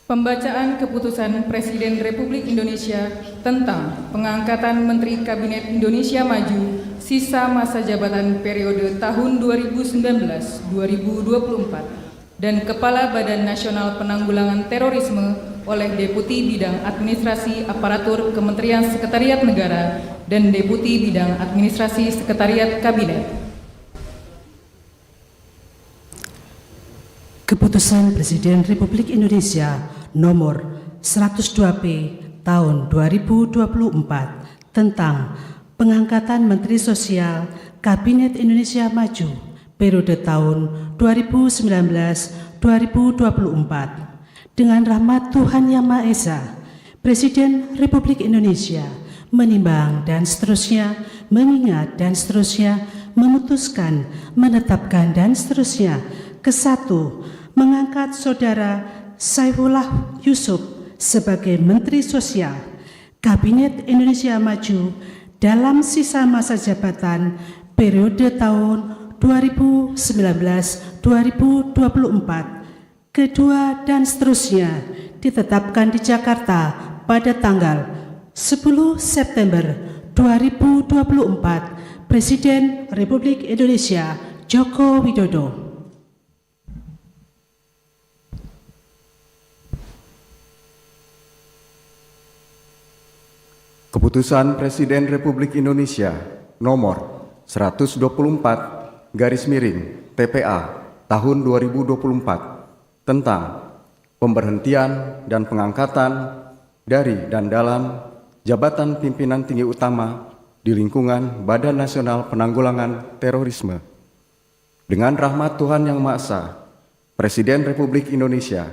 Pembacaan Keputusan Presiden Republik Indonesia tentang pengangkatan Menteri Kabinet Indonesia Maju sisa masa jabatan periode tahun 2019-2024 dan Kepala Badan Nasional Penanggulangan Terorisme oleh Deputi Bidang Administrasi Aparatur Kementerian Sekretariat Negara dan Deputi Bidang Administrasi Sekretariat Kabinet. Keputusan Presiden Republik Indonesia Nomor 102P Tahun 2024 tentang pengangkatan Menteri Sosial Kabinet Indonesia Maju periode tahun 2019-2024. Dengan rahmat Tuhan Yang Maha Esa, Presiden Republik Indonesia menimbang dan seterusnya, mengingat dan seterusnya, memutuskan, menetapkan dan seterusnya. Kesatu, mengangkat Saudara Saifullah Yusuf sebagai Menteri Sosial Kabinet Indonesia Maju dalam sisa masa jabatan periode tahun 2019-2024. Kedua dan seterusnya ditetapkan di Jakarta pada tanggal 10 September 2024. Presiden Republik Indonesia Joko Widodo. Keputusan Presiden Republik Indonesia Nomor 124/TPA Tahun 2024 tentang pemberhentian dan pengangkatan dari dan dalam jabatan pimpinan tinggi utama di lingkungan Badan Nasional Penanggulangan Terorisme. Dengan rahmat Tuhan Yang Maha Esa, Presiden Republik Indonesia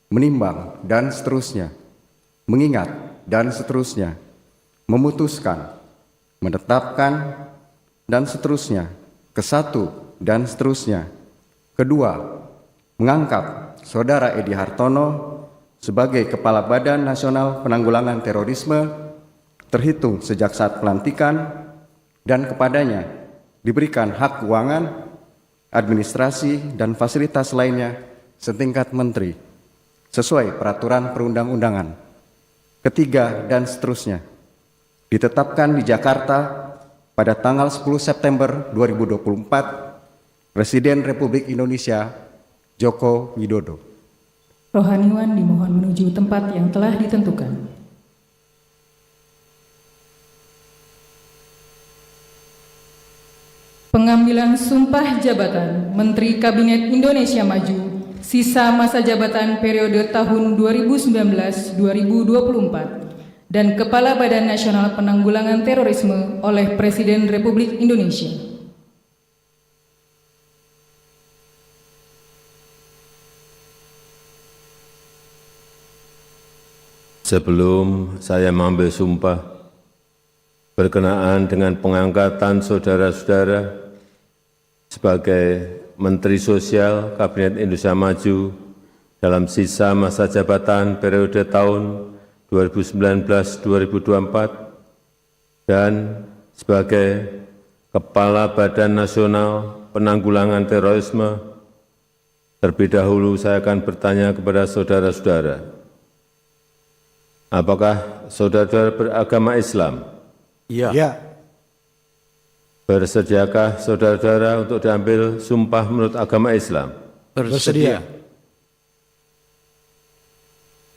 menimbang dan seterusnya, mengingat dan seterusnya, memutuskan, menetapkan, dan seterusnya. Kesatu, dan seterusnya. Kedua, mengangkat Saudara Edi Hartono sebagai Kepala Badan Nasional Penanggulangan Terorisme terhitung sejak saat pelantikan dan kepadanya diberikan hak keuangan, administrasi, dan fasilitas lainnya setingkat menteri sesuai peraturan perundang-undangan. Ketiga, dan seterusnya. Ditetapkan di Jakarta pada tanggal 10 September 2024, Presiden Republik Indonesia Joko Widodo. Rohaniwan dimohon menuju tempat yang telah ditentukan. Pengambilan sumpah jabatan Menteri Kabinet Indonesia Maju sisa masa jabatan periode tahun 2019-2024 dan Kepala Badan Nasional Penanggulangan Terorisme oleh Presiden Republik Indonesia. Sebelum saya mengambil sumpah berkenaan dengan pengangkatan saudara-saudara sebagai Menteri Sosial Kabinet Indonesia Maju dalam sisa masa jabatan periode tahun 2019-2024 dan sebagai Kepala Badan Nasional Penanggulangan Terorisme, terlebih dahulu saya akan bertanya kepada saudara-saudara, apakah saudara-saudara beragama Islam? Ya. Bersediakah saudara-saudara untuk diambil sumpah menurut agama Islam? Bersedia.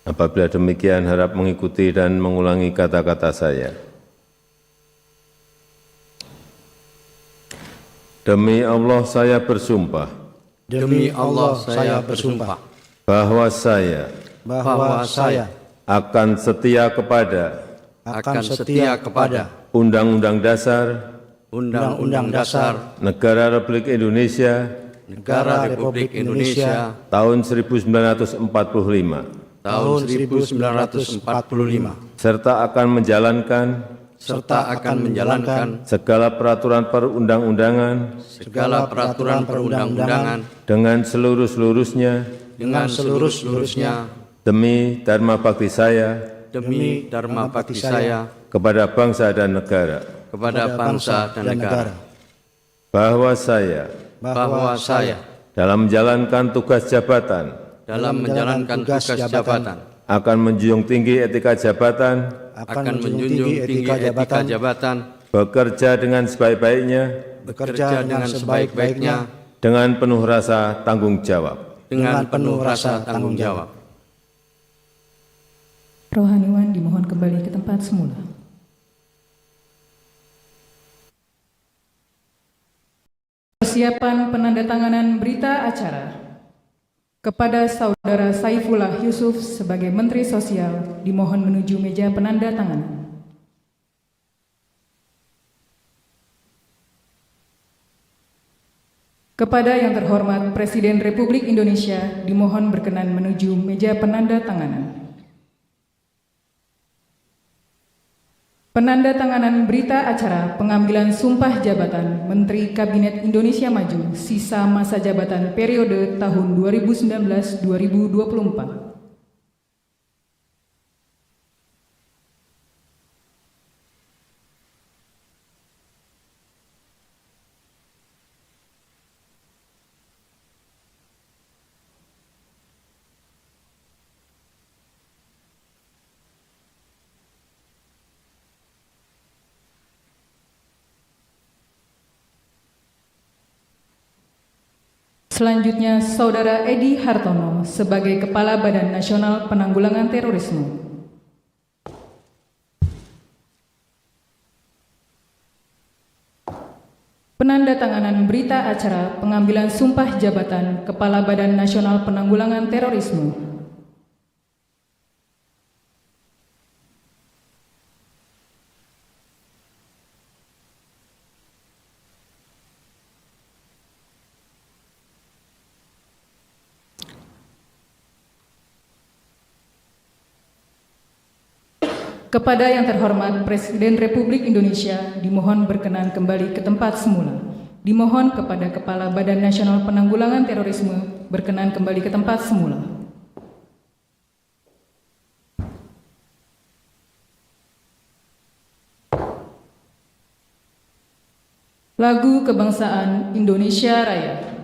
Apabila demikian, harap mengikuti dan mengulangi kata-kata saya. Demi Allah saya bersumpah. Demi Allah saya bersumpah. Bahwa saya akan setia kepada Undang-Undang Dasar Negara Republik Indonesia tahun 1945 serta akan menjalankan segala peraturan perundang-undangan dengan seluruh-seluruhnya demi dharma bakti saya kepada bangsa dan negara. Bahwa saya dalam menjalankan tugas jabatan dalam menjalankan tugas jabatan, akan menjunjung tinggi etika jabatan, akan menjunjung tinggi etika jabatan, bekerja dengan sebaik-baiknya, bekerja dengan sebaik-baiknya, dengan penuh rasa tanggung jawab. dengan penuh rasa tanggung jawab. Rohaniwan dimohon kembali ke tempat semula. Persiapan penandatanganan berita acara kepada Saudara Saifullah Yusuf sebagai Menteri Sosial dimohon menuju meja penandatanganan. Kepada yang terhormat Presiden Republik Indonesia dimohon berkenan menuju meja penandatanganan. Penandatanganan berita acara pengambilan sumpah jabatan Menteri Kabinet Indonesia Maju sisa masa jabatan periode tahun 2019-2024. Selanjutnya, Saudara Edi Hartono sebagai Kepala Badan Nasional Penanggulangan Terorisme. Penandatanganan berita acara pengambilan sumpah jabatan Kepala Badan Nasional Penanggulangan Terorisme. Kepada yang terhormat Presiden Republik Indonesia dimohon berkenan kembali ke tempat semula. Dimohon kepada Kepala Badan Nasional Penanggulangan Terorisme berkenan kembali ke tempat semula. Lagu Kebangsaan Indonesia Raya.